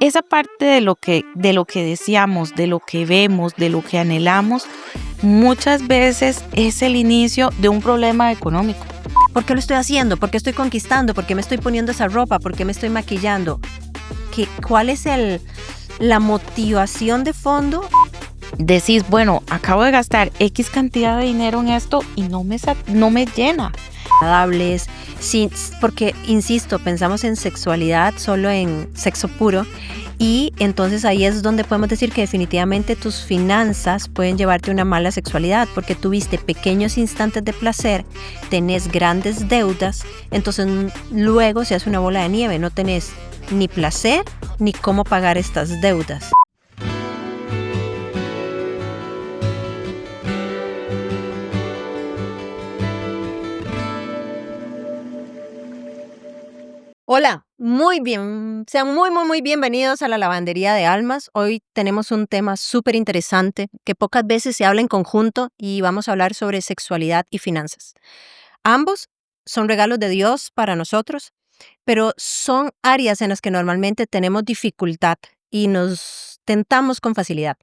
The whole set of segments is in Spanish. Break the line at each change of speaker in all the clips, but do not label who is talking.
esa parte de lo que deseamos, de lo que vemos, de lo que anhelamos, muchas veces es el inicio de un problema económico.
¿Por qué lo estoy haciendo? ¿Por qué estoy conquistando? ¿Por qué me estoy poniendo esa ropa? ¿Por qué me estoy maquillando? ¿Cuál es la motivación de fondo?
Decís, bueno, acabo de gastar X cantidad de dinero en esto y no me llena.
Agradables, sí, porque, insisto, pensamos en sexualidad solo en sexo puro y entonces ahí es donde podemos decir que definitivamente tus finanzas pueden llevarte a una mala sexualidad porque tuviste pequeños instantes de placer, tenés grandes deudas, entonces luego se hace una bola de nieve, no tenés ni placer ni cómo pagar estas deudas. Hola, muy bien, sean muy bienvenidos a la Lavandería de Almas. Hoy tenemos un tema súper interesante que pocas veces se habla en conjunto y vamos a hablar sobre sexualidad y finanzas. Ambos son regalos de Dios para nosotros, pero son áreas en las que normalmente tenemos dificultad y nos tentamos con facilidad.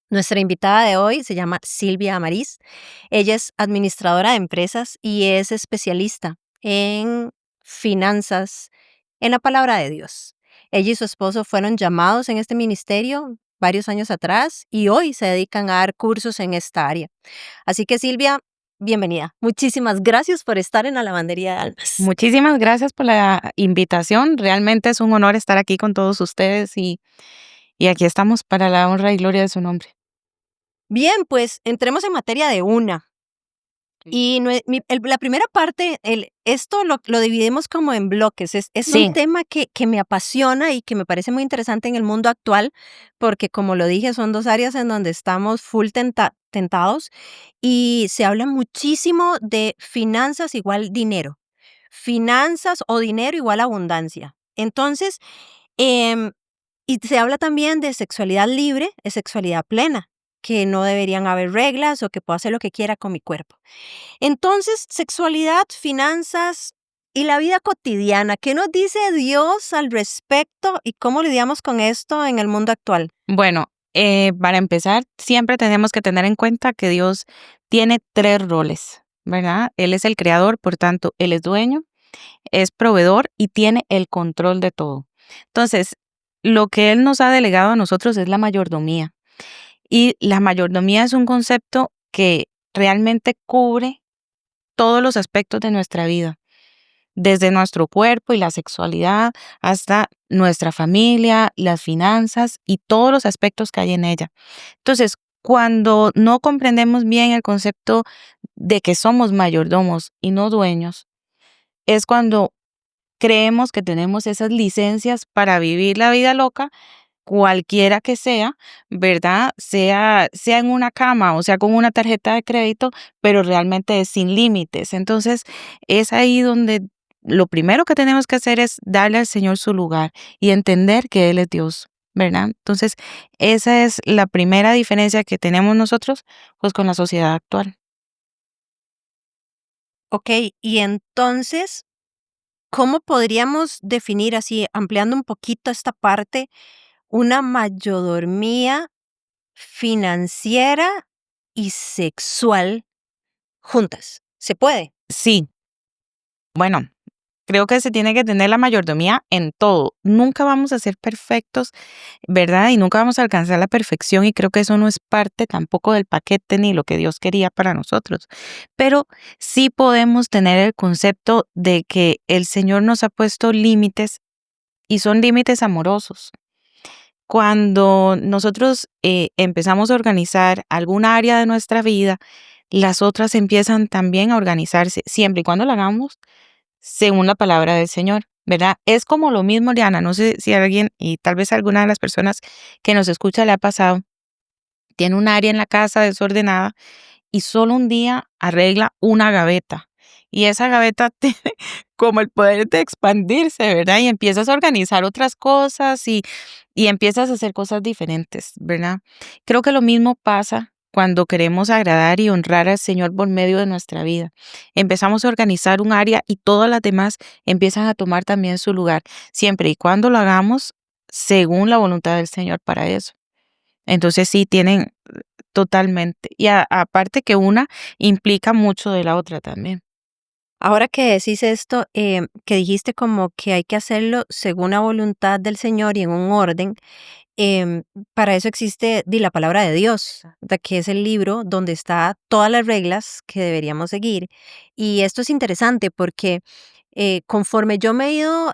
Nuestra invitada de hoy se llama Silvia Amariz. Ella es administradora de empresas y es especialista en finanzas en la palabra de Dios. Ella y su esposo fueron llamados en este ministerio varios años atrás y hoy se dedican a dar cursos en esta área. Así que Silvia, bienvenida. Muchísimas gracias por estar en la Lavandería de Almas.
Muchísimas gracias por la invitación. Realmente es un honor estar aquí con todos ustedes y aquí estamos para la honra y gloria de su nombre.
Bien, pues entremos en materia de una. Y la primera parte, esto lo dividimos como en bloques. Es
Sí.
un tema que me apasiona y que me parece muy interesante en el mundo actual, porque como lo dije, son dos áreas en donde estamos full tentados y se habla muchísimo de finanzas igual dinero, finanzas o dinero igual abundancia. Entonces, y se habla también de sexualidad libre, de sexualidad plena, que no deberían haber reglas o que puedo hacer lo que quiera con mi cuerpo. Entonces, sexualidad, finanzas y la vida cotidiana. ¿Qué nos dice Dios al respecto y cómo lidiamos con esto en el mundo actual?
Bueno, para empezar, siempre tenemos que tener en cuenta que Dios tiene 3 roles, ¿verdad? Él es el creador, por tanto, Él es dueño, es proveedor y tiene el control de todo. Entonces, lo que Él nos ha delegado a nosotros es la mayordomía. Y la mayordomía es un concepto que realmente cubre todos los aspectos de nuestra vida, desde nuestro cuerpo y la sexualidad hasta nuestra familia, las finanzas y todos los aspectos que hay en ella. Entonces, cuando no comprendemos bien el concepto de que somos mayordomos y no dueños, es cuando creemos que tenemos esas licencias para vivir la vida loca, cualquiera que sea, ¿verdad? Sea en una cama o sea con una tarjeta de crédito, pero realmente es sin límites. Entonces, es ahí donde lo primero que tenemos que hacer es darle al Señor su lugar y entender que Él es Dios, ¿verdad? Entonces, esa es la primera diferencia que tenemos nosotros, pues, con la sociedad actual.
Ok, y entonces, ¿cómo podríamos definir así, ampliando un poquito esta parte, una mayordomía financiera y sexual juntas? ¿Se puede?
Sí, bueno, creo que se tiene que tener la mayordomía en todo. Nunca vamos a ser perfectos, ¿verdad? Y nunca vamos a alcanzar la perfección y creo que eso no es parte tampoco del paquete ni lo que Dios quería para nosotros. Pero sí podemos tener el concepto de que el Señor nos ha puesto límites y son límites amorosos. Cuando nosotros empezamos a organizar alguna área de nuestra vida, las otras empiezan también a organizarse, siempre y cuando lo hagamos según la palabra del Señor, ¿verdad? Es como lo mismo, Diana, no sé si alguien, y tal vez alguna de las personas que nos escucha le ha pasado, tiene un área en la casa desordenada y solo un día arregla una gaveta. Y esa gaveta tiene como el poder de expandirse, ¿verdad? Y empiezas a organizar otras cosas y empiezas a hacer cosas diferentes, ¿verdad? Creo que lo mismo pasa cuando queremos agradar y honrar al Señor por medio de nuestra vida. Empezamos a organizar un área y todas las demás empiezan a tomar también su lugar, siempre y cuando lo hagamos según la voluntad del Señor para eso. Entonces sí tienen totalmente. Y aparte que una implica mucho de la otra también.
Ahora que decís esto, que dijiste como que hay que hacerlo según la voluntad del Señor y en un orden, em, para eso existe la palabra de Dios, que es el libro donde está todas las reglas que deberíamos seguir. Y esto es interesante porque conforme yo me he ido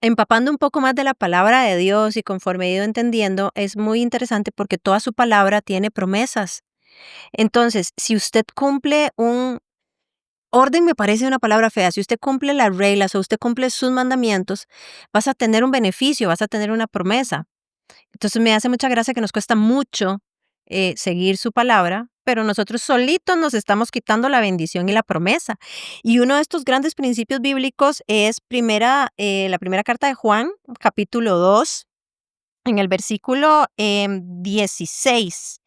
empapando un poco más de la palabra de Dios y conforme he ido entendiendo, es muy interesante porque toda su palabra tiene promesas. Entonces, si usted cumple un orden, me parece una palabra fea, si usted cumple las reglas o usted cumple sus mandamientos, vas a tener un beneficio, vas a tener una promesa. Entonces me hace mucha gracia que nos cuesta mucho seguir su palabra, pero nosotros solitos nos estamos quitando la bendición y la promesa. Y uno de estos grandes principios bíblicos es la primera carta de Juan, capítulo 2, en el versículo 16.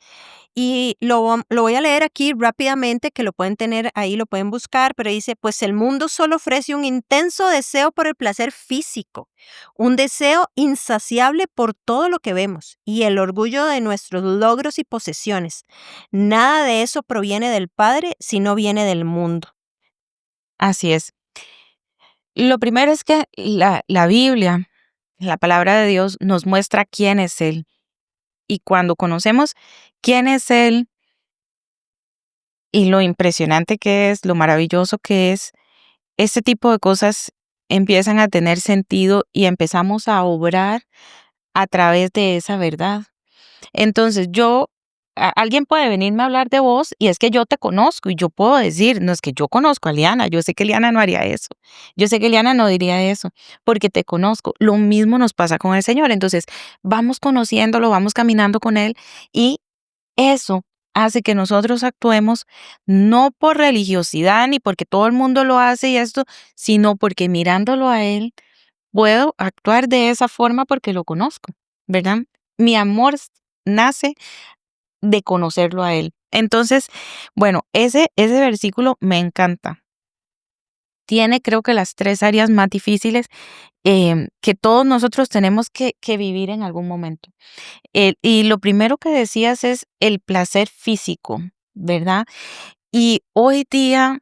Y lo voy a leer aquí rápidamente, que lo pueden tener ahí, lo pueden buscar, pero dice, pues el mundo solo ofrece un intenso deseo por el placer físico, un deseo insaciable por todo lo que vemos y el orgullo de nuestros logros y posesiones. Nada de eso proviene del Padre, sino viene del mundo.
Así es. Lo primero es que la Biblia, la palabra de Dios, nos muestra quién es Él. Y cuando conocemos quién es Él y lo impresionante que es, lo maravilloso que es, este tipo de cosas empiezan a tener sentido y empezamos a obrar a través de esa verdad. Entonces alguien puede venirme a hablar de vos y es que yo te conozco y yo puedo decir, no es que yo conozco a Liana, yo sé que Liana no haría eso, yo sé que Liana no diría eso, porque te conozco. Lo mismo nos pasa con el Señor. Entonces vamos conociéndolo, vamos caminando con Él y eso hace que nosotros actuemos no por religiosidad ni porque todo el mundo lo hace y esto, sino porque mirándolo a Él puedo actuar de esa forma porque lo conozco, ¿verdad? Mi amor nace de conocerlo a Él. Entonces, bueno, ese versículo me encanta. Tiene, creo que las tres áreas más difíciles que todos nosotros tenemos que vivir en algún momento. Y lo primero que decías es el placer físico, ¿verdad? Y hoy día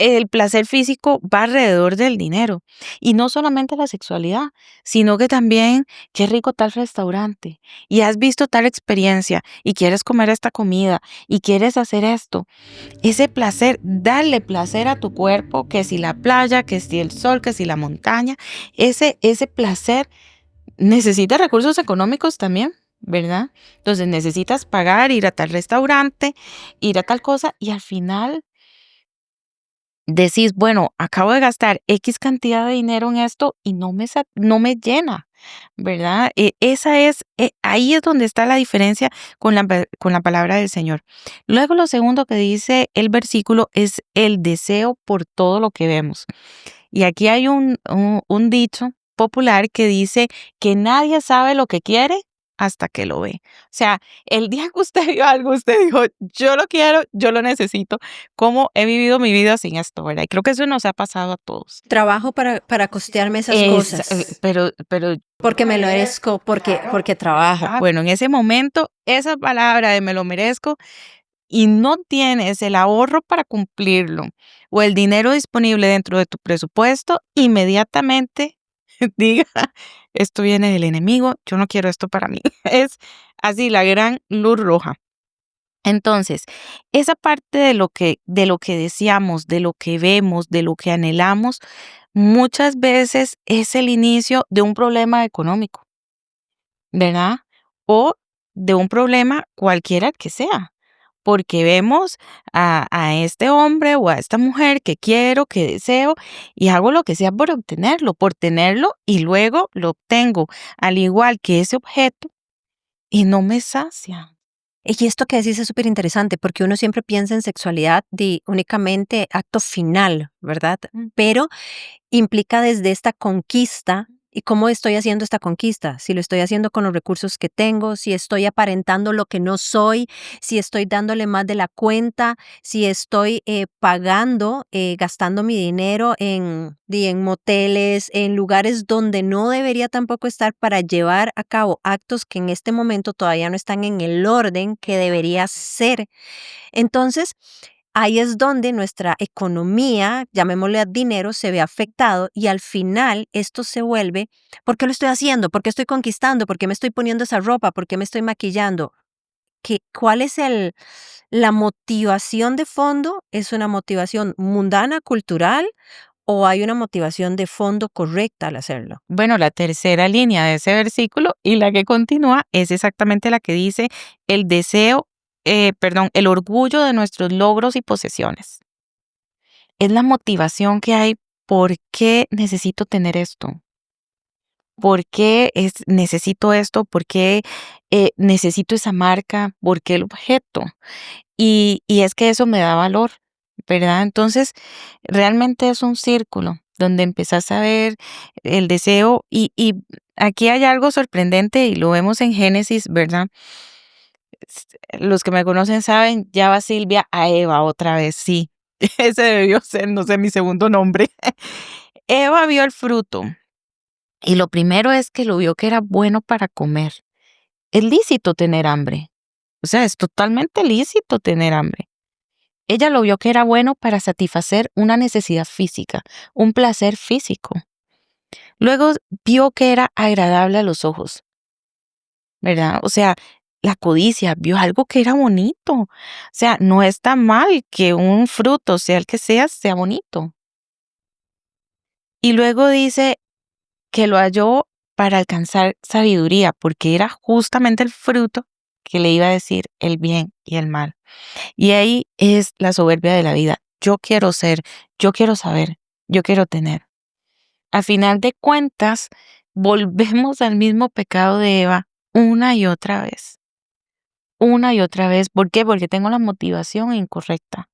el placer físico va alrededor del dinero. Y no solamente la sexualidad, sino que también, qué rico tal restaurante. Y has visto tal experiencia y quieres comer esta comida y quieres hacer esto. Ese placer, darle placer a tu cuerpo, que si la playa, que si el sol, que si la montaña, ese placer necesita recursos económicos también, ¿verdad? Entonces necesitas pagar, ir a tal restaurante, ir a tal cosa y al final decís, bueno, acabo de gastar X cantidad de dinero en esto y no me llena, ¿verdad? Ahí es donde está la diferencia con la palabra del Señor. Luego lo segundo que dice el versículo es el deseo por todo lo que vemos. Y aquí hay un dicho popular que dice que nadie sabe lo que quiere hasta que lo ve. O sea, el día que usted vio algo, usted dijo, yo lo quiero, yo lo necesito. ¿Cómo he vivido mi vida sin esto, verdad? Y creo que eso nos ha pasado a todos.
Trabajo para costearme esas cosas,
Pero
porque me lo merezco, porque trabajo.
bueno, en ese momento, esa palabra de me lo merezco y no tienes el ahorro para cumplirlo o el dinero disponible dentro de tu presupuesto, inmediatamente diga, esto viene del enemigo, yo no quiero esto para mí. Es así la gran luz roja. Entonces, esa parte de lo que deseamos, de lo que vemos, de lo que anhelamos, muchas veces es el inicio de un problema económico, ¿verdad? O de un problema cualquiera que sea, porque vemos a este hombre o a esta mujer que quiero, que deseo y hago lo que sea por tenerlo y luego lo obtengo, al igual que ese objeto, y no me sacia.
Y esto que decís es súper interesante porque uno siempre piensa en sexualidad de únicamente acto final, ¿verdad? Pero implica desde esta conquista ¿Y cómo estoy haciendo esta conquista? Si lo estoy haciendo con los recursos que tengo, si estoy aparentando lo que no soy, si estoy dándole más de la cuenta, si estoy pagando, gastando mi dinero en moteles, en lugares donde no debería tampoco estar para llevar a cabo actos que en este momento todavía no están en el orden que debería ser. Entonces, ahí es donde nuestra economía, llamémosle a dinero, se ve afectado y al final esto se vuelve, ¿por qué lo estoy haciendo? ¿Por qué estoy conquistando? ¿Por qué me estoy poniendo esa ropa? ¿Por qué me estoy maquillando? ¿Cuál es la motivación de fondo? ¿Es una motivación mundana, cultural o hay una motivación de fondo correcta al hacerlo?
Bueno, la tercera línea de ese versículo y la que continúa es exactamente la que dice el deseo, perdón, el orgullo de nuestros logros y posesiones. Es la motivación que hay. ¿Por qué necesito tener esto? ¿Por qué necesito esto? ¿Por qué necesito esa marca? ¿Por qué el objeto? Y es que eso me da valor, ¿verdad? Entonces, realmente es un círculo donde empezás a ver el deseo y aquí hay algo sorprendente y lo vemos en Génesis, ¿verdad? Los que me conocen saben, ya va Silvia a Eva otra vez, sí. Ese debió ser, no sé, mi segundo nombre. Eva vio el fruto y lo primero es que lo vio que era bueno para comer. Es lícito tener hambre. O sea, es totalmente lícito tener hambre. Ella lo vio que era bueno para satisfacer una necesidad física, un placer físico. Luego vio que era agradable a los ojos, ¿verdad? O sea, la codicia, vio algo que era bonito. O sea, no está mal que un fruto, sea el que sea bonito. Y luego dice que lo halló para alcanzar sabiduría, porque era justamente el fruto que le iba a decir el bien y el mal. Y ahí es la soberbia de la vida. Yo quiero ser, yo quiero saber, yo quiero tener. A final de cuentas, volvemos al mismo pecado de Eva una y otra vez. Una y otra vez. ¿Por qué? Porque tengo la motivación incorrecta.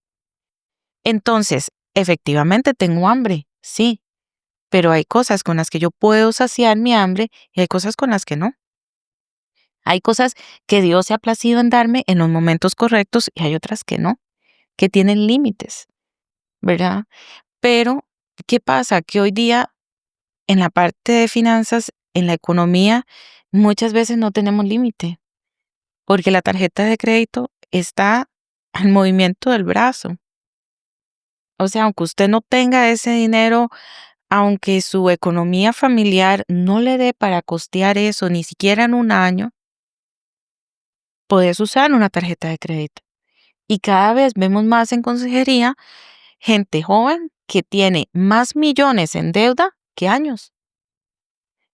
Entonces, efectivamente tengo hambre, sí, pero hay cosas con las que yo puedo saciar mi hambre y hay cosas con las que no. Hay cosas que Dios se ha placido en darme en los momentos correctos y hay otras que no, que tienen límites, ¿verdad? Pero, ¿qué pasa? Que hoy día en la parte de finanzas, en la economía, muchas veces no tenemos límite, porque la tarjeta de crédito está al movimiento del brazo. O sea, aunque usted no tenga ese dinero, aunque su economía familiar no le dé para costear eso ni siquiera en un año, puedes usar una tarjeta de crédito. Y cada vez vemos más en consejería gente joven que tiene más millones en deuda que años.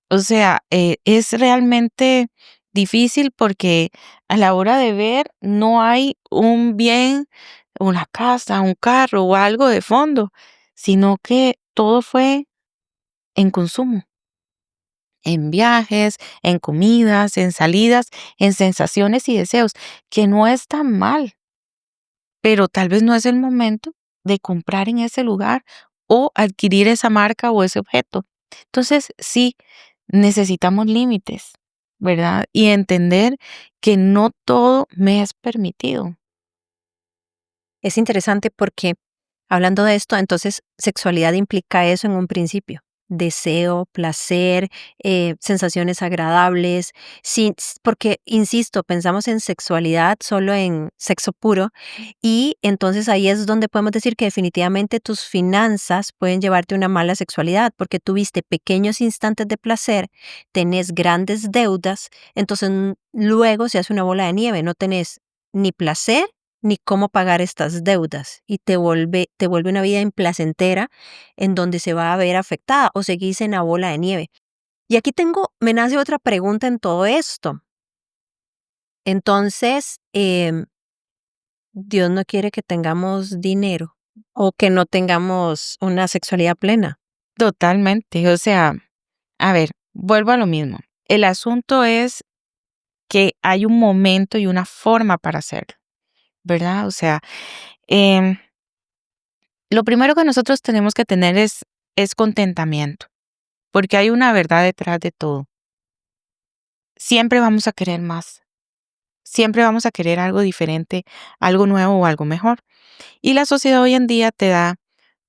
O sea, es realmente difícil porque a la hora de ver no hay un bien, una casa, un carro o algo de fondo, sino que todo fue en consumo, en viajes, en comidas, en salidas, en sensaciones y deseos, que no es tan mal, pero tal vez no es el momento de comprar en ese lugar o adquirir esa marca o ese objeto. Entonces, sí, necesitamos límites, ¿verdad? Y entender que no todo me es permitido.
Es interesante porque hablando de esto, entonces sexualidad implica eso en un principio. Deseo, placer, sensaciones agradables, porque, insisto, pensamos en sexualidad solo en sexo puro y entonces ahí es donde podemos decir que definitivamente tus finanzas pueden llevarte a una mala sexualidad porque tuviste pequeños instantes de placer, tenés grandes deudas, entonces luego se hace una bola de nieve, no tenés ni placer ni cómo pagar estas deudas y te vuelve una vida implacentera en donde se va a ver afectada o seguís en la bola de nieve. Y aquí me nace otra pregunta en todo esto. Entonces, Dios no quiere que tengamos dinero o que no tengamos una sexualidad plena.
Totalmente. O sea, a ver, vuelvo a lo mismo. El asunto es que hay un momento y una forma para hacerlo, ¿verdad? O sea, em, lo primero que nosotros tenemos que tener es contentamiento. porque hay una verdad detrás de todo. Siempre vamos a querer más, siempre vamos a querer algo diferente, algo nuevo o algo mejor. Y la sociedad hoy en día te da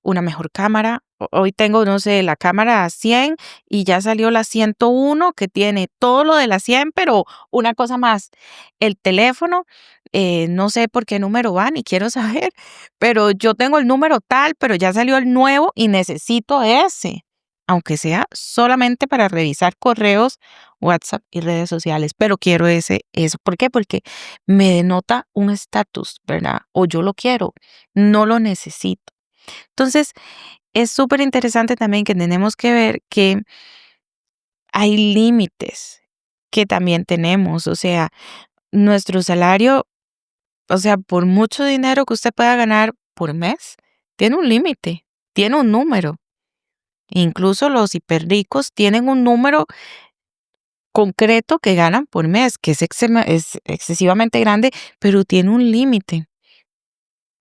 una mejor cámara. Hoy tengo, no sé, la cámara 100 y ya salió la 101 que tiene todo lo de la 100, pero una cosa más, el teléfono, no sé por qué número va, ni quiero saber, pero yo tengo el número tal, pero ya salió el nuevo y necesito ese, aunque sea solamente para revisar correos, WhatsApp y redes sociales, pero quiero eso. ¿Por qué? Porque me denota un estatus, ¿verdad? O yo lo quiero, no lo necesito. Entonces, es súper interesante también que tenemos que ver que hay límites que también tenemos, o sea, nuestro salario, o sea, por mucho dinero que usted pueda ganar por mes, tiene un límite, tiene un número. Incluso los hiperricos tienen un número concreto que ganan por mes, que es excesivamente grande, pero tiene un límite.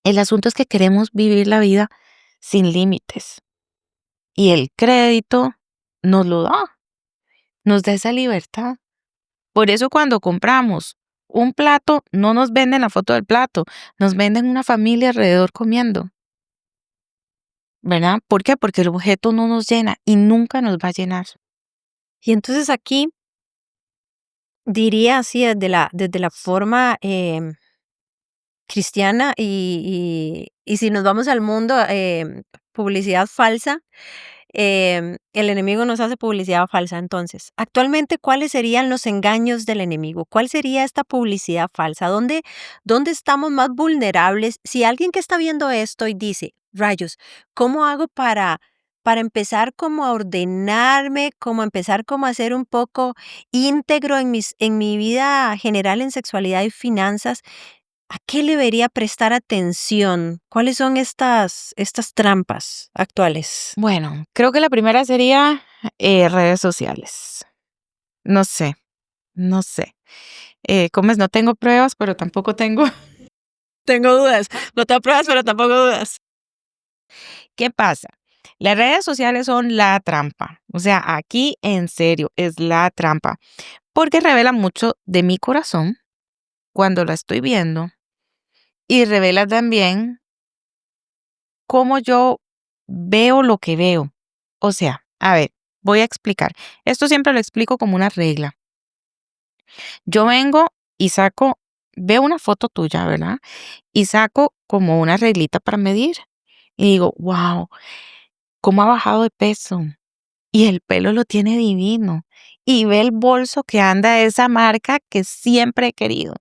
El asunto es que queremos vivir la vida sin límites y el crédito nos lo da. Nos da esa libertad. Por eso cuando compramos un plato, no nos venden la foto del plato, nos venden una familia alrededor comiendo, ¿verdad? ¿Por qué? Porque el objeto no nos llena y nunca nos va a llenar.
Y entonces aquí diría así desde la forma cristiana y si nos vamos al mundo, publicidad falsa, el enemigo nos hace publicidad falsa. Entonces, actualmente, ¿cuáles serían los engaños del enemigo? ¿Cuál sería esta publicidad falsa? ¿Dónde estamos más vulnerables? Si alguien que está viendo esto y dice, rayos, ¿cómo hago para empezar como a ordenarme, como empezar como a ser un poco íntegro en mi vida general en sexualidad y finanzas? ¿A qué le debería prestar atención? ¿Cuáles son estas trampas actuales?
Bueno, creo que la primera sería redes sociales. No sé, no sé. ¿Cómo es? No tengo pruebas, pero tampoco tengo.
Tengo dudas. No te apruebas, pero tampoco dudas.
¿Qué pasa? Las redes sociales son la trampa. O sea, aquí en serio es la trampa. Porque revela mucho de mi corazón cuando la estoy viendo y revela también cómo yo veo lo que veo. O sea, a ver, voy a explicar. Esto siempre lo explico como una regla. Yo vengo y veo una foto tuya, ¿verdad? Y saco como una reglita para medir. Y digo, wow, cómo ha bajado de peso. Y el pelo lo tiene divino. Y ve el bolso que anda esa marca que siempre he querido.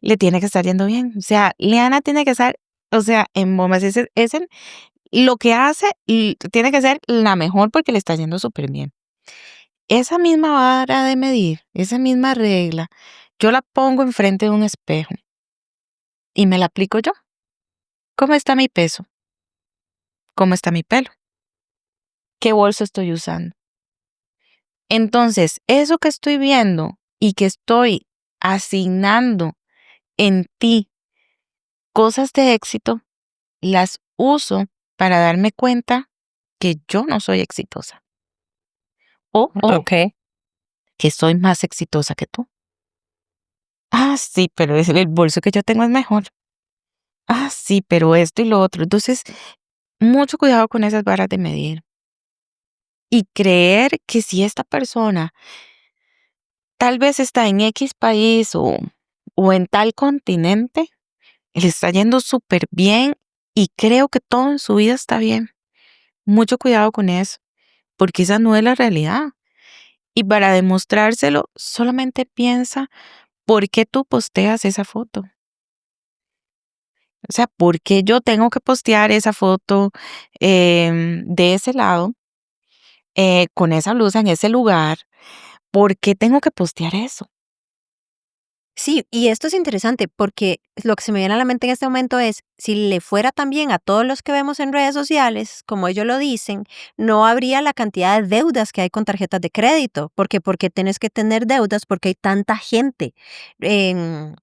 Le tiene que estar yendo bien. O sea, Liana tiene que estar, o sea, en bombas. Lo que hace y tiene que ser la mejor porque le está yendo súper bien. Esa misma vara de medir, esa misma regla, yo la pongo enfrente de un espejo y me la aplico yo. ¿Cómo está mi peso? ¿Cómo está mi pelo? ¿Qué bolso estoy usando? Entonces, eso que estoy viendo y que estoy asignando en ti cosas de éxito, las uso para darme cuenta que yo no soy exitosa o
Ok.
que soy más exitosa que tú. Ah, sí, pero el bolso que yo tengo es mejor. Ah, sí, pero esto y lo otro. Entonces, mucho cuidado con esas varas de medir y creer que si esta persona tal vez está en X país o en tal continente, le está yendo súper bien y creo que todo en su vida está bien. Mucho cuidado con eso, porque esa no es la realidad. Y para demostrárselo, solamente piensa por qué tú posteas esa foto. O sea, ¿por qué yo tengo que postear esa foto de ese lado, con esa blusa en ese lugar? ¿Por qué tengo que postear eso?
Sí, y esto es interesante porque lo que se me viene a la mente en este momento es, si le fuera también a todos los que vemos en redes sociales, como ellos lo dicen, no habría la cantidad de deudas que hay con tarjetas de crédito. Porque tienes que tener deudas porque hay tanta gente en,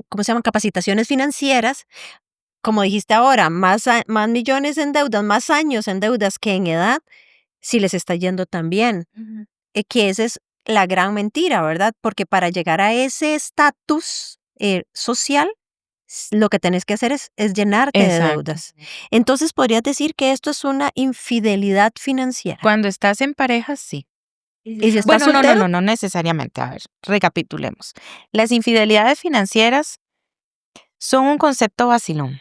¿cómo se llaman? Capacitaciones financieras. Como dijiste ahora, más millones en deudas, más años en deudas que en edad. si les está yendo tan bien.
Ujú.
Que esa es la gran mentira, ¿verdad? Porque para llegar a ese estatus social, lo que tenés que hacer es llenarte de
Exacto.
deudas. Entonces, ¿podrías decir que esto es una infidelidad financiera?
Cuando estás en pareja, sí.
¿Y si estás
Bueno, no, no,
soltero?
no, no necesariamente. A ver, recapitulemos. Las infidelidades financieras son un concepto vacilón,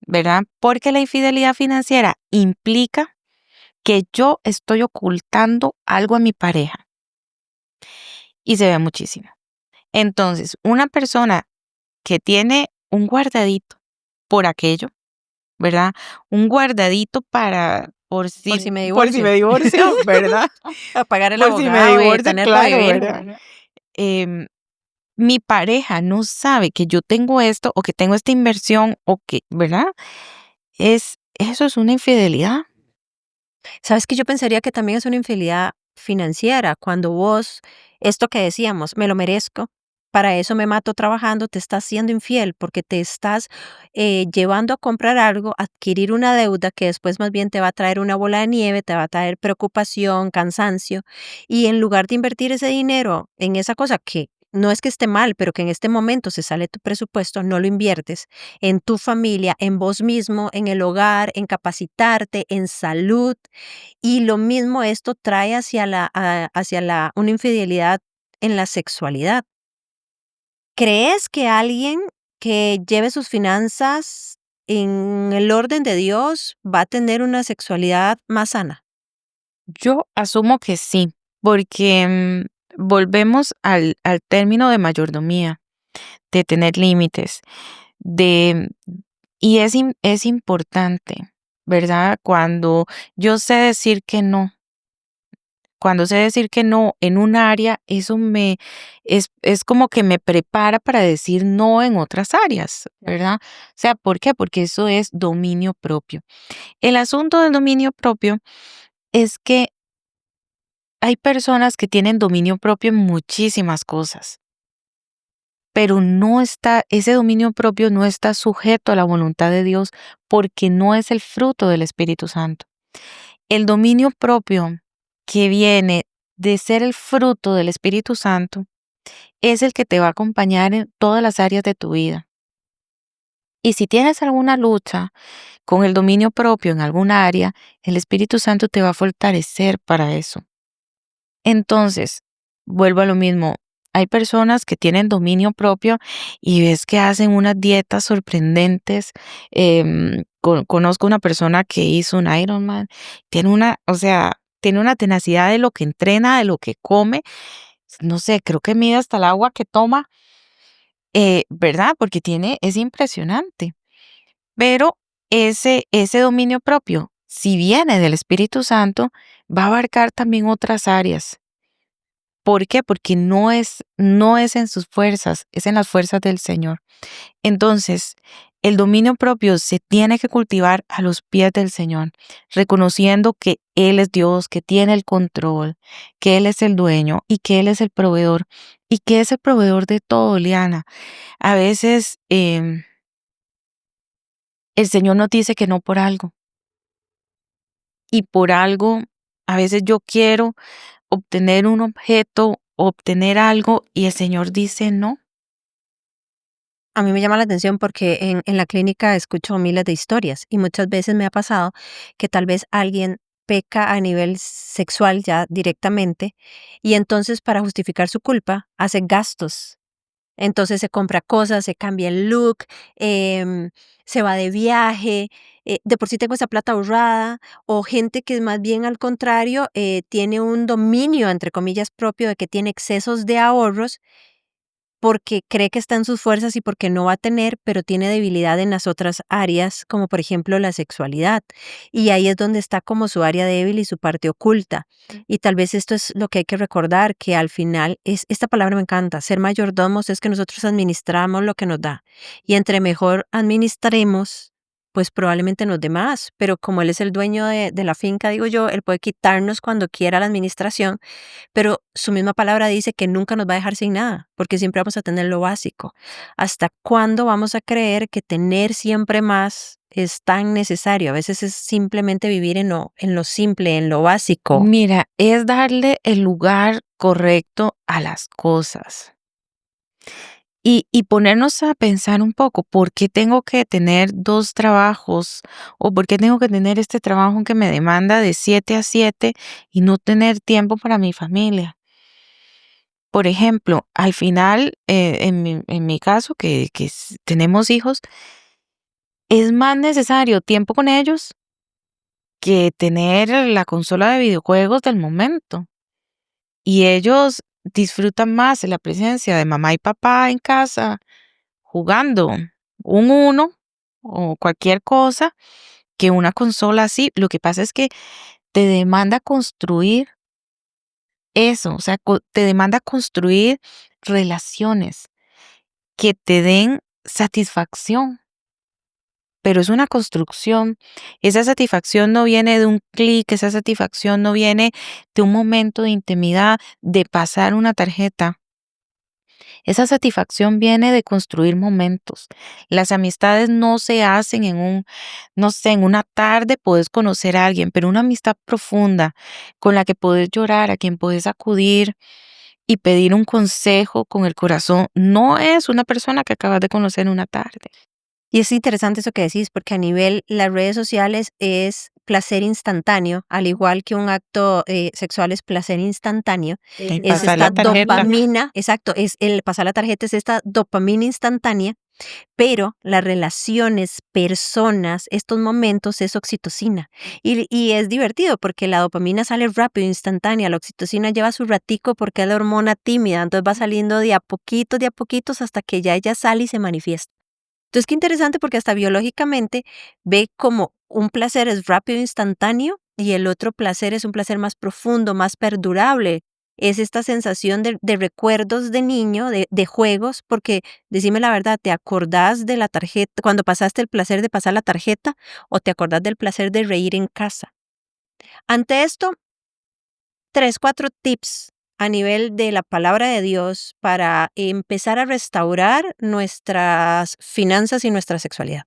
¿verdad? Porque la infidelidad financiera implica que yo estoy ocultando algo a mi pareja y se ve muchísimo. Entonces, una persona que tiene un guardadito por aquello, ¿verdad? Un guardadito para
Por si me
por si
divorcio.
me divorcio, ¿verdad?
A pagar el
Por si me
abogado y
divorcio,
tener para
claro,
vivir.
¿verdad? Em, Mi pareja no sabe que yo tengo esto o que tengo esta inversión o que, ¿verdad? Eso es una infidelidad.
¿Sabes que yo pensaría que también es una infidelidad financiera cuando vos, esto que decíamos, me lo merezco, para eso me mato trabajando, te estás siendo infiel porque te estás llevando a comprar algo, adquirir una deuda que después más bien te va a traer una bola de nieve, te va a traer preocupación, cansancio, y en lugar de invertir ese dinero en esa cosa que no es que esté mal, pero que en este momento se sale tu presupuesto, no lo inviertes en tu familia, en vos mismo, en el hogar, en capacitarte, en salud. Y lo mismo esto trae hacia una infidelidad en la sexualidad. ¿Crees que alguien que lleve sus finanzas en el orden de Dios va a tener una sexualidad más sana?
Yo asumo que sí, porque volvemos al término de mayordomía, de tener límites, de, es importante, ¿verdad? Cuando sé decir que no en un área, es como que me prepara para decir no en otras áreas, ¿verdad? O sea, ¿por qué? Porque eso es dominio propio. El asunto del dominio propio es que hay personas que tienen dominio propio en muchísimas cosas, pero ese dominio propio no está sujeto a la voluntad de Dios porque no es el fruto del Espíritu Santo. El dominio propio que viene de ser el fruto del Espíritu Santo es el que te va a acompañar en todas las áreas de tu vida. Y si tienes alguna lucha con el dominio propio en alguna área, el Espíritu Santo te va a fortalecer para eso. Entonces, vuelvo a lo mismo. Hay personas que tienen dominio propio y ves que hacen unas dietas sorprendentes. Conozco una persona que hizo un Ironman. O sea, tiene una tenacidad de lo que entrena, de lo que come. No sé, creo que mide hasta el agua que toma, ¿verdad? Porque es impresionante. Pero ese dominio propio, si viene del Espíritu Santo, va a abarcar también otras áreas. ¿Por qué? Porque no es en sus fuerzas, es en las fuerzas del Señor. Entonces, el dominio propio se tiene que cultivar a los pies del Señor, reconociendo que Él es Dios, que tiene el control, que Él es el dueño y que Él es el proveedor y que es el proveedor de todo, Liana. A veces el Señor nos dice que no por algo y por algo, a veces yo quiero obtener un objeto, obtener algo y el Señor dice no.
A mí me llama la atención porque en la clínica escucho miles de historias y muchas veces me ha pasado que tal vez alguien peca a nivel sexual ya directamente y entonces para justificar su culpa hace gastos. Entonces se compra cosas, se cambia el look, em, se va de viaje, de por sí tengo esa plata ahorrada, o gente que es más bien al contrario, tiene un dominio, entre comillas, propio de que tiene excesos de ahorros porque cree que está en sus fuerzas y porque no va a tener, pero tiene debilidad en las otras áreas, como por ejemplo la sexualidad. Y ahí es donde está como su área débil y su parte oculta. Y tal vez esto es lo que hay que recordar, que al final esta palabra me encanta, ser mayordomos es que nosotros administramos lo que nos da. Y entre mejor administremos, pues probablemente nos dé más, pero como Él es el dueño de la finca, digo yo, Él puede quitarnos cuando quiera la administración, pero su misma palabra dice que nunca nos va a dejar sin nada, porque siempre vamos a tener lo básico. ¿Hasta cuándo vamos a creer que tener siempre más es tan necesario? A veces es simplemente vivir en lo simple, en lo básico.
Mira, es darle el lugar correcto a las cosas. Y ponernos a pensar un poco, ¿por qué tengo que tener 2 trabajos? ¿O por qué tengo que tener este trabajo que me demanda de 7 a 7 y no tener tiempo para mi familia? Por ejemplo, al final, en mi caso, que tenemos hijos, es más necesario tiempo con ellos que tener la consola de videojuegos del momento. Y ellos disfrutan más la presencia de mamá y papá en casa jugando un Uno o cualquier cosa que una consola así. Lo que pasa es que te demanda construir eso, o sea, te demanda construir relaciones que te den satisfacción, pero es una construcción. Esa satisfacción no viene de un clic, esa satisfacción no viene de un momento de intimidad, de pasar una tarjeta. Esa satisfacción viene de construir momentos. Las amistades no se hacen no sé, en una tarde puedes conocer a alguien, pero una amistad profunda con la que puedes llorar, a quien puedes acudir y pedir un consejo con el corazón, no es una persona que acabas de conocer en una tarde.
Y es interesante eso que decís, porque a nivel las redes sociales es placer instantáneo, al igual que un acto sexual es placer instantáneo,
Y
es
pasar la
esta
tarjeta.
dopamina, exacto, es el pasar la tarjeta, es esta dopamina instantánea, pero las relaciones, personas, estos momentos es oxitocina. Y es divertido porque la dopamina sale rápido, instantánea, la oxitocina lleva su ratico porque es la hormona tímida, entonces va saliendo de a poquitos hasta que ya ella sale y se manifiesta. Entonces, qué interesante porque hasta biológicamente ve como un placer es rápido, instantáneo, y el otro placer es un placer más profundo, más perdurable. Es esta sensación de recuerdos de niño, de juegos, porque decime la verdad, ¿te acordás de la tarjeta, cuando pasaste el placer de pasar la tarjeta o te acordás del placer de reír en casa? Ante esto, 3 4 tips a nivel de la palabra de Dios para empezar a restaurar nuestras finanzas y nuestra sexualidad.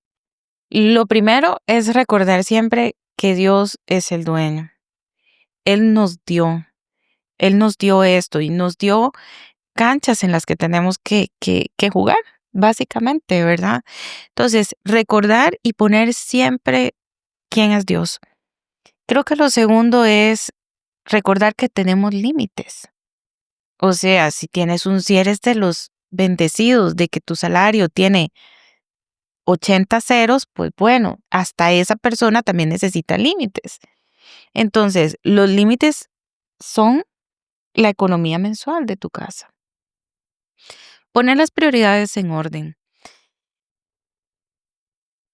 Lo primero es recordar siempre que Dios es el dueño. Él nos dio, Él nos dio esto y nos dio canchas en las que tenemos que jugar, básicamente, ¿verdad? Entonces, recordar y poner siempre quién es Dios. Creo que lo segundo es recordar que tenemos límites. O sea, si eres de los bendecidos de que tu salario tiene 80 ceros, pues bueno, hasta esa persona también necesita límites. Entonces, los límites son la economía mensual de tu casa. Poner las prioridades en orden.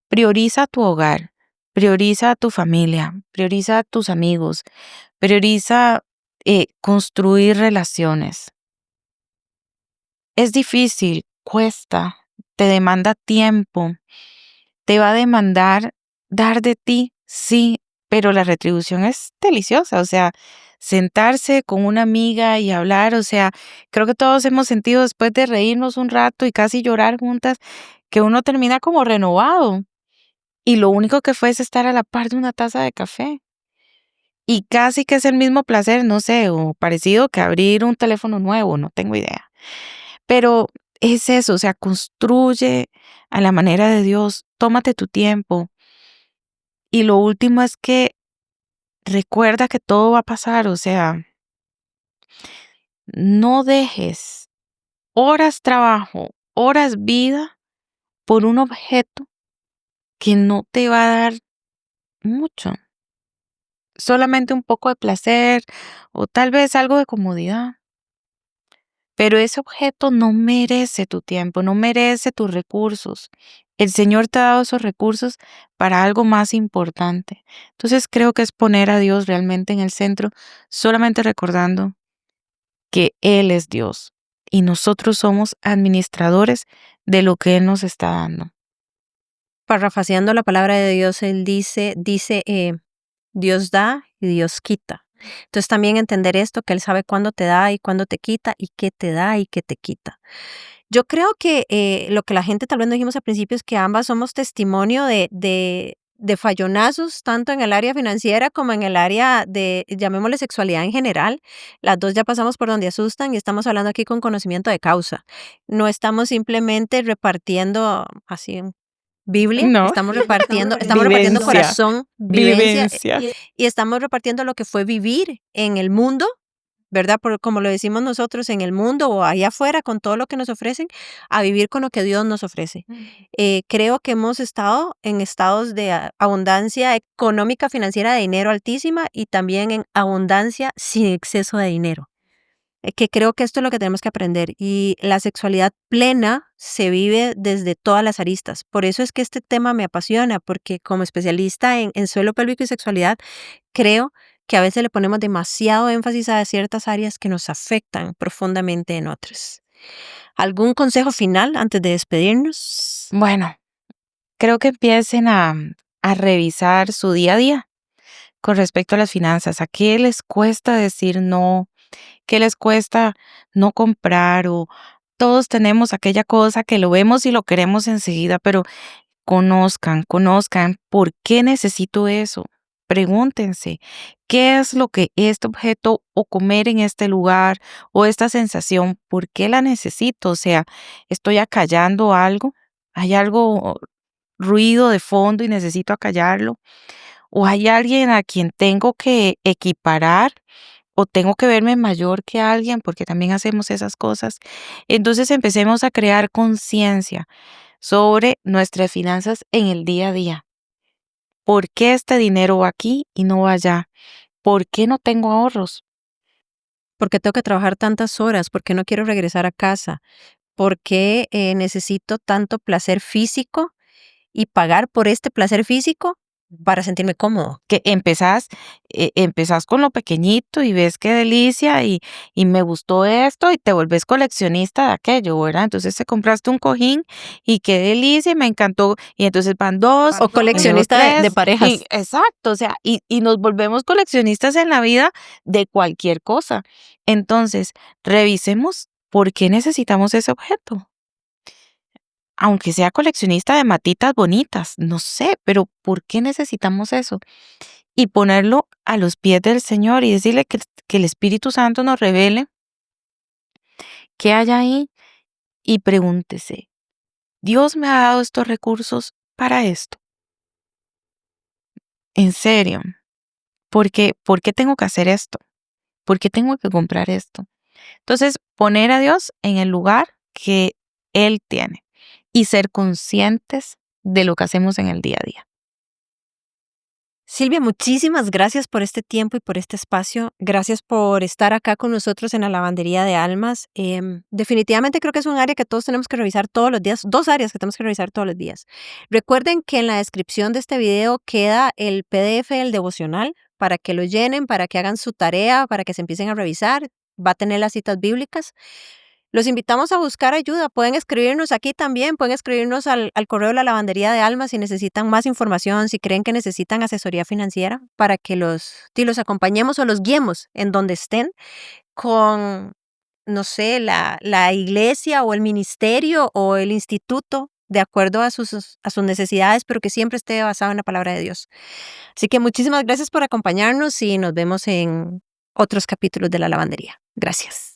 Prioriza tu hogar, prioriza a tu familia, prioriza a tus amigos, prioriza construir relaciones. Es difícil, cuesta, te demanda tiempo, te va a demandar dar de ti, sí, pero la retribución es deliciosa, o sea, sentarse con una amiga y hablar, o sea, creo que todos hemos sentido después de reírnos un rato y casi llorar juntas, que uno termina como renovado y lo único que fue es estar a la par de una taza de café. Y casi que es el mismo placer, no sé, o parecido que abrir un teléfono nuevo, no tengo idea. Pero es eso, o sea, construye a la manera de Dios, tómate tu tiempo. Y lo último es que recuerda que todo va a pasar, o sea, no dejes horas trabajo, horas vida por un objeto que no te va a dar mucho, solamente un poco de placer o tal vez algo de comodidad. Pero ese objeto no merece tu tiempo, no merece tus recursos. El Señor te ha dado esos recursos para algo más importante. Entonces creo que es poner a Dios realmente en el centro, solamente recordando que Él es Dios y nosotros somos administradores de lo que Él nos está dando.
Parafraseando la palabra de Dios, él dice, Dios da y Dios quita. Entonces también entender esto, que Él sabe cuándo te da y cuándo te quita y qué te da y qué te quita. Yo creo que lo que la gente tal vez no dijimos al principio es que ambas somos testimonio de fallonazos, tanto en el área financiera como en el área de, llamémosle sexualidad en general. Las dos ya pasamos por donde asustan y estamos hablando aquí con conocimiento de causa. No estamos simplemente repartiendo así Biblia,
No,
estamos repartiendo
vivencia,
corazón, vivencia,
vivencia.
y estamos repartiendo lo que fue vivir en el mundo, ¿verdad? Como lo decimos nosotros, en el mundo o allá afuera con todo lo que nos ofrecen, a vivir con lo que Dios nos ofrece. Creo que hemos estado en estados de abundancia económica, financiera, de dinero altísima y también en abundancia sin exceso de dinero. Que creo que esto es lo que tenemos que aprender y la sexualidad plena se vive desde todas las aristas. Por eso es que este tema me apasiona, porque como especialista en suelo pélvico y sexualidad, creo que a veces le ponemos demasiado énfasis a ciertas áreas que nos afectan profundamente en otras. ¿Algún consejo final antes de despedirnos?
Bueno, creo que empiecen a revisar su día a día con respecto a las finanzas. ¿A qué les cuesta decir no? ¿Qué les cuesta no comprar? O todos tenemos aquella cosa que lo vemos y lo queremos enseguida, pero conozcan por qué necesito eso. Pregúntense, ¿qué es lo que este objeto o comer en este lugar o esta sensación, por qué la necesito? O sea, ¿estoy acallando algo? ¿Hay algo, ruido de fondo y necesito acallarlo? ¿O hay alguien a quien tengo que equiparar o tengo que verme mayor que alguien? Porque también hacemos esas cosas. Entonces empecemos a crear conciencia sobre nuestras finanzas en el día a día. ¿Por qué este dinero va aquí y no va allá? ¿Por qué no tengo ahorros?
¿Por qué tengo que trabajar tantas horas? ¿Por qué no quiero regresar a casa? ¿Por qué necesito tanto placer físico y pagar por este placer físico para sentirme cómodo?
Que empezás con lo pequeñito y ves qué delicia y me gustó esto y te vuelves coleccionista de aquello, ¿verdad? Entonces te compraste un cojín y qué delicia y me encantó y entonces van dos
O
y luego
coleccionista de
tres y
parejas.
exacto, o sea, y nos volvemos coleccionistas en la vida de cualquier cosa. Entonces, revisemos por qué necesitamos ese objeto. Aunque sea coleccionista de matitas bonitas, no sé, pero ¿por qué necesitamos eso? Y ponerlo a los pies del Señor y decirle que el Espíritu Santo nos revele qué hay ahí y pregúntese, ¿Dios me ha dado estos recursos para esto? En serio, ¿por qué tengo que hacer esto? ¿Por qué tengo que comprar esto? Entonces, poner a Dios en el lugar que Él tiene y ser conscientes de lo que hacemos en el día a día.
Silvia, muchísimas gracias por este tiempo y por este espacio. Gracias por estar acá con nosotros en la lavandería de almas. Definitivamente creo que es un área que todos tenemos que revisar todos los días, dos áreas que tenemos que revisar todos los días. Recuerden que en la descripción de este video queda el PDF del devocional para que lo llenen, para que hagan su tarea, para que se empiecen a revisar. Va a tener las citas bíblicas. Los invitamos a buscar ayuda. Pueden escribirnos aquí también, pueden escribirnos al correo de la lavandería de almas si necesitan más información, si creen que necesitan asesoría financiera para que los acompañemos o los guiemos en donde estén con, no sé, la iglesia o el ministerio o el instituto de acuerdo a sus necesidades, pero que siempre esté basado en la palabra de Dios. Así que muchísimas gracias por acompañarnos y nos vemos en otros capítulos de la lavandería. Gracias.